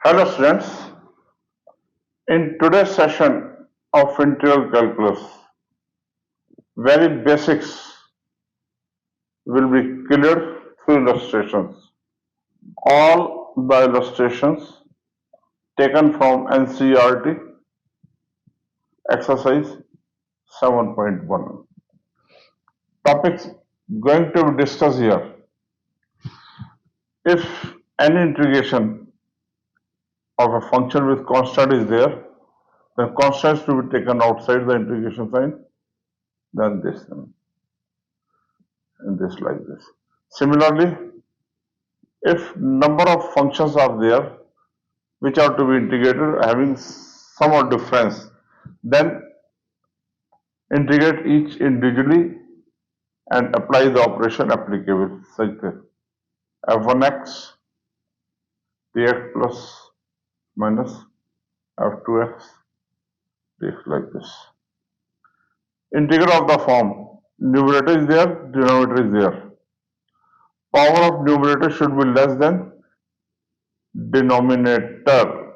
Hello students, in today's session of integral calculus, very basics will be cleared through illustrations. All the illustrations taken from NCERT Exercise 7.1. Topics going to be discussed here. If any integration of a function with constant is there, then constants to be taken outside the integration sign, then this one, and this like this. Similarly, if number of functions are there which are to be integrated having some or difference, then integrate each individually and apply the operation applicable, such that f1x dx plus minus f2x dx like this. Integral of the form, numerator is there, denominator is there. Power of numerator should be less than denominator.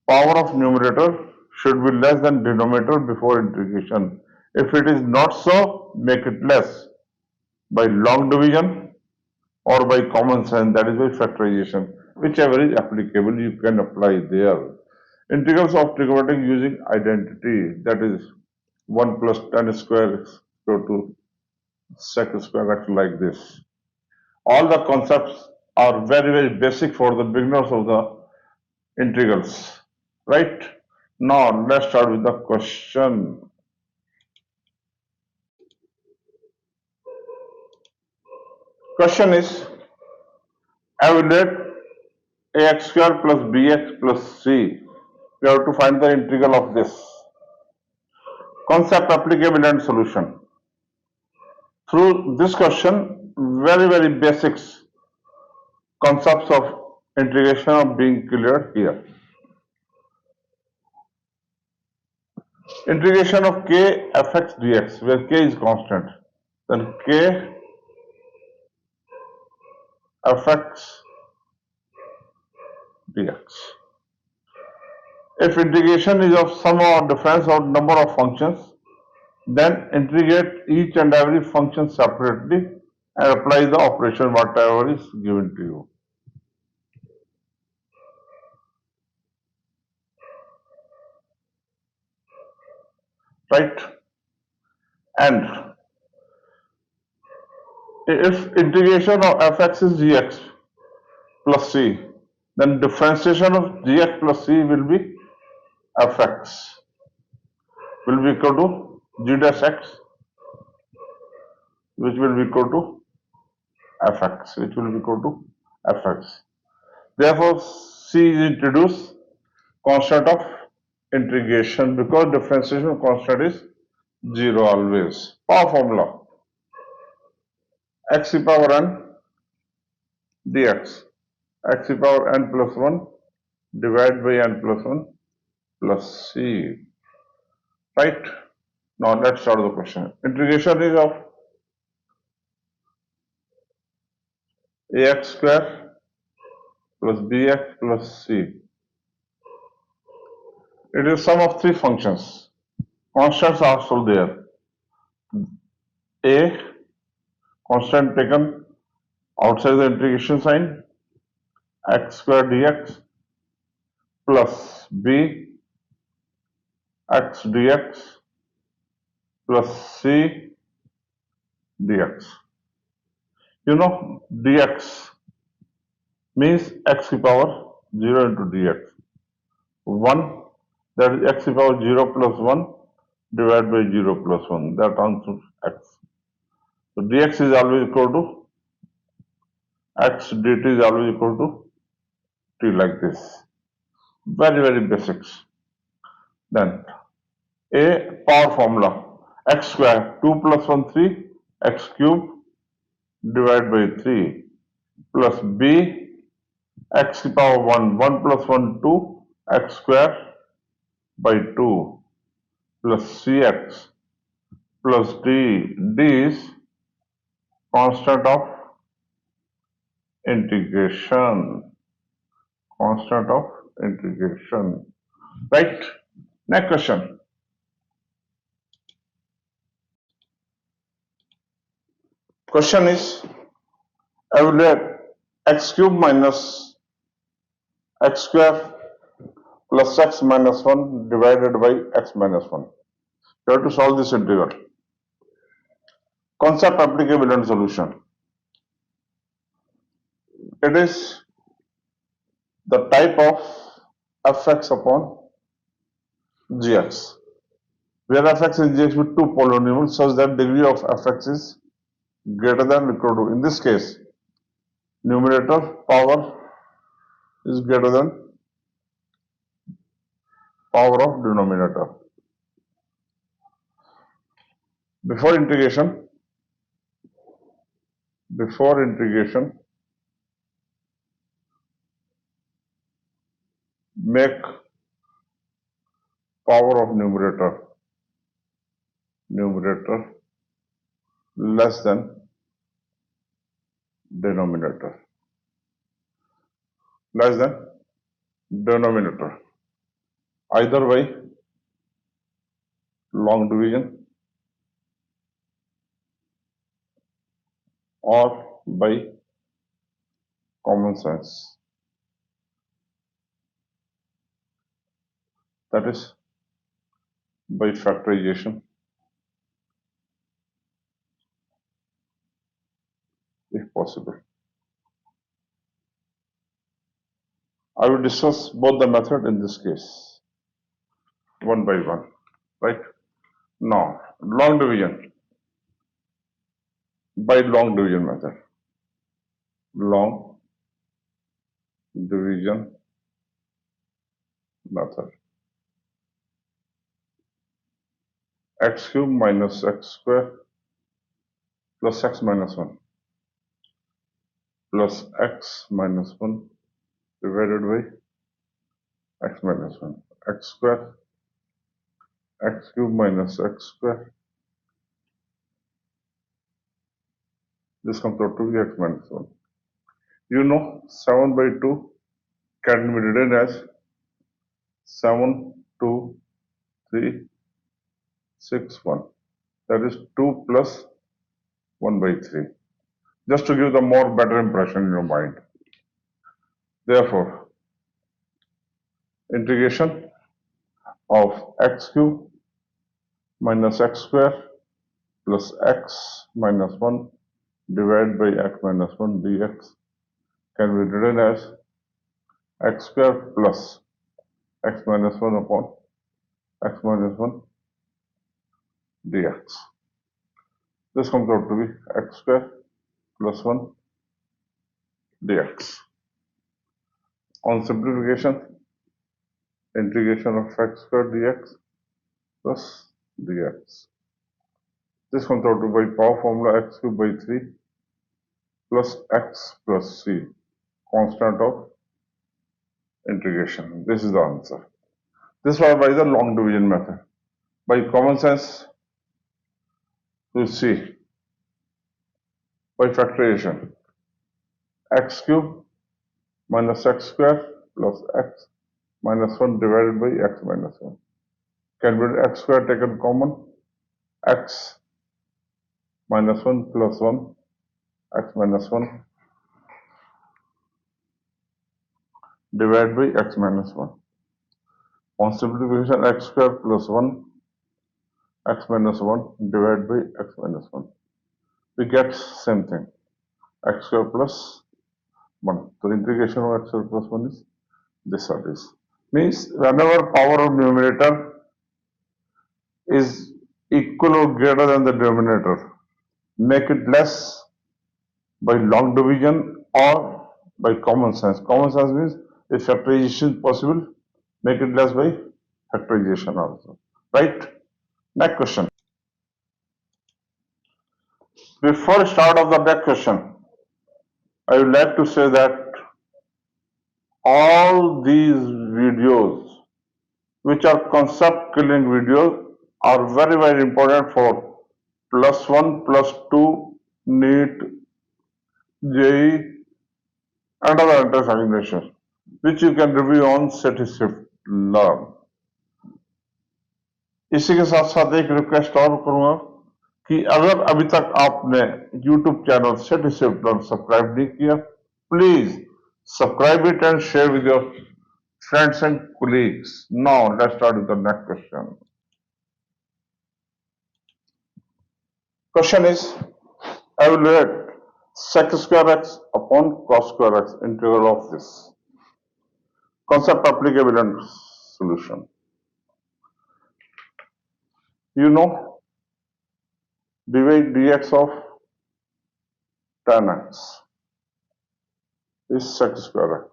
Power of numerator should be less than denominator before integration. If it is not so, make it less by long division or by common sign, that is by factorization. Whichever is applicable, you can apply there. Integrals of trigonometric using identity, that is 1 plus tan square x equal to sec²x like this. All the concepts are very basic for the beginners of the integrals, right? Now let's start with the question. Question is, evaluate ax square plus bx plus c. We have to find the integral of this. Concept, applicable and solution. Through this question, very basics concepts of integration are being cleared here. Integration of k fx dx, where k is constant, then k fx dx. If integration is of sum or difference of number of functions, then integrate each and every function separately and apply the operation whatever is given to you. Right? And if integration of fx is gx plus c, then differentiation of gx plus c will be fx will be equal to g dash x, which will be equal to fx, which will be equal to fx. Therefore, c is introduced, constant of integration, because differentiation constant is 0 always. Power formula, x to the power n dx, x to the power n plus 1 divided by n plus 1 plus c. Right? Now let's start the question. Integration is of ax square plus bx plus c. It is sum of three functions. Constants are also there. A constant taken outside the integration sign, x square dx, plus b x dx plus c dx. You know, dx means x to the power 0 into dx. 1, that is x to the power 0 plus 1 divided by 0 plus 1. That answers x. So dx is always equal to x, dt is always equal to t, like this. Very basics. Then a power formula, x square 2 plus 1 3 x cube divided by 3 plus b x to the power 1 1 plus 1 2 x square by 2 plus cx plus d. D is constant of integration. constant of integration. Right? Next question. Question is, evaluate x cube minus x square plus x minus 1 divided by x minus 1. You have to solve this integral. Concept, applicable and solution. It is the type of fx upon gx, where fx and gx with two polynomials such that degree of fx is greater than or equal to, in this case, numerator power is greater than power of denominator. Before integration, make power of numerator less than denominator, either by long division or by common sense, that is by factorization if possible. I will discuss both the method in this case one by one, right? Now, long division, by long division method. Long division method. X cube minus x square plus x minus 1 plus x minus 1 divided by x minus 1. X square, x cube minus x square. This comes out to be x minus 1. You know 7 by 2 can be written as 7, 2, 3, 6, 1. That is 2 plus 1 by 3. Just to give the more better impression in your mind. Therefore, integration of x cube minus x square plus x minus 1 divided by x minus 1 dx can be written as x square plus x minus 1 upon x minus 1 dx. This comes out to be x square plus 1 dx. On simplification, integration of x square dx plus dx. This comes out to by power formula x cube by 3 plus x plus c, constant of integration. This is the answer. This was by the long division method. By common sense, you see, by factorization, x cube minus x square plus x minus 1 divided by x minus 1. Can be x square taken common, x minus 1 plus 1, x minus 1 divided by x minus 1. On simplification, x square plus 1, x minus 1 divided by x minus 1. We get same thing, x square plus 1. So integration of x square plus 1 is this or this. Means whenever power of numerator is equal or greater than the denominator, make it less by long division or by common sense. Common sense means if factorization is possible, make it less by factorization also. Right? Next question. Before start of the next question, I would like to say that all these videos, which are concept killing videos, are very, very important for +1, +2, NEET, JEE and other entrance examinations. which you can review on sec²learn. इसी के साथ साथ एक request और करूंगा कि अगर अभी तक आपने YouTube चैनल sec² सब्सक्राइब नहीं किया, please subscribe it and share with your friends and colleagues. Now let's start with the next question. Question is, evaluate sec²x upon cos²x integral of this. Concept applicable and solution. You know, dy dx of tan x is sec²x.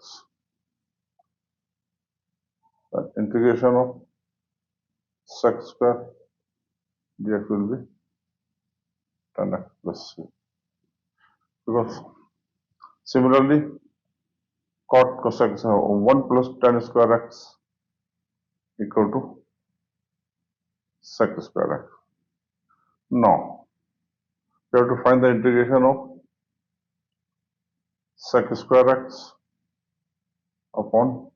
The integration of sec² dx will be tan x plus c. Because similarly, cot cosec 1 plus tan²x equal to sec²x. Now, we have to find the integration of sec²x upon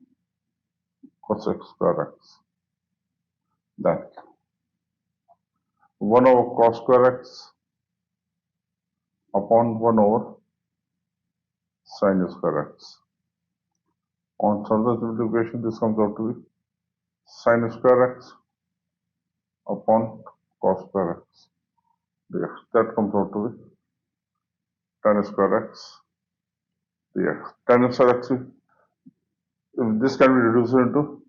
cosec²x. Then 1 over cos²x upon 1 over sin²x. On further simplification, this comes out to be sin²x upon cos²x dx. That comes out to be tan²x dx. Tan²x, this can be reduced into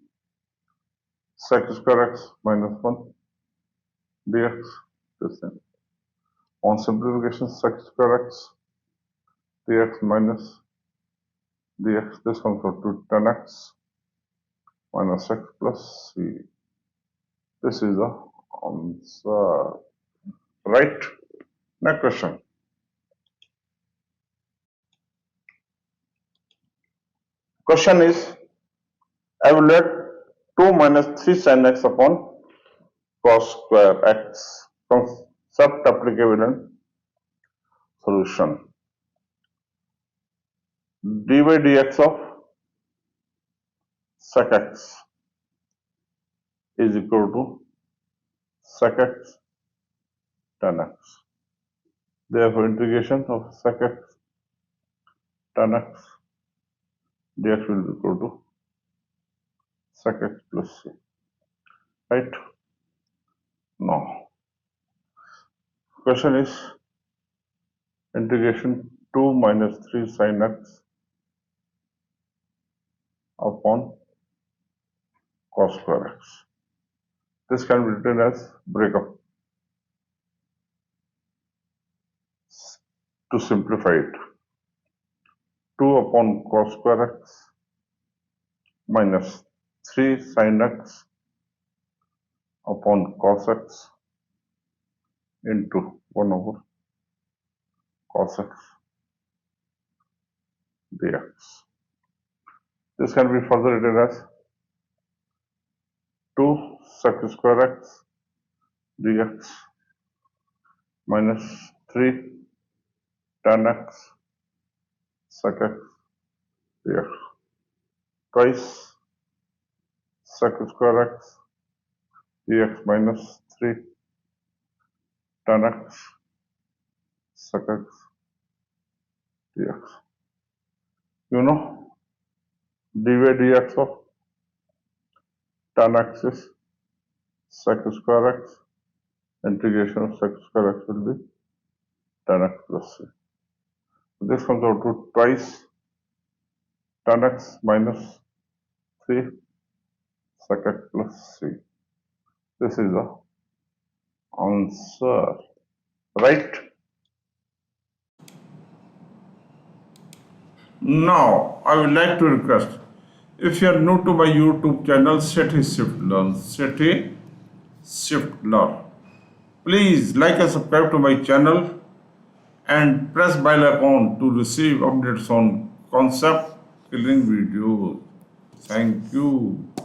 sec²x minus 1 dx. This thing. On simplification, sec²x dx minus dx, this comes out to tan x minus x plus c. This is the answer. Right? Next question. Question is, evaluate 2 minus 3 sin x upon cos²x. Concept applicable and solution. dy dx of sec² is equal to sec² tan x. Therefore, integration of sec² tan x dx will be equal to sec² plus c. Right? Now, question is, integration 2 minus 3 sin x upon cos²x. This can be written as breakup. To simplify it, 2 upon cos²x minus 3 sin x upon cos² into 1 over cos² dx. This can be further written as 2 sec²x dx minus 3 tan x sec² dx twice sec²x dx minus 3 tan x sec² dx. You know, dy dx of tan x is sec²x. Integration of sec²x will be tan x plus c. This comes out to twice tan x minus 3 sec² plus c. This is the answer. Right? Now, I would like to request, if you are new to my YouTube channel, sec²learn, please like and subscribe to my channel and press bell icon to receive updates on concept killing videos. Thank you.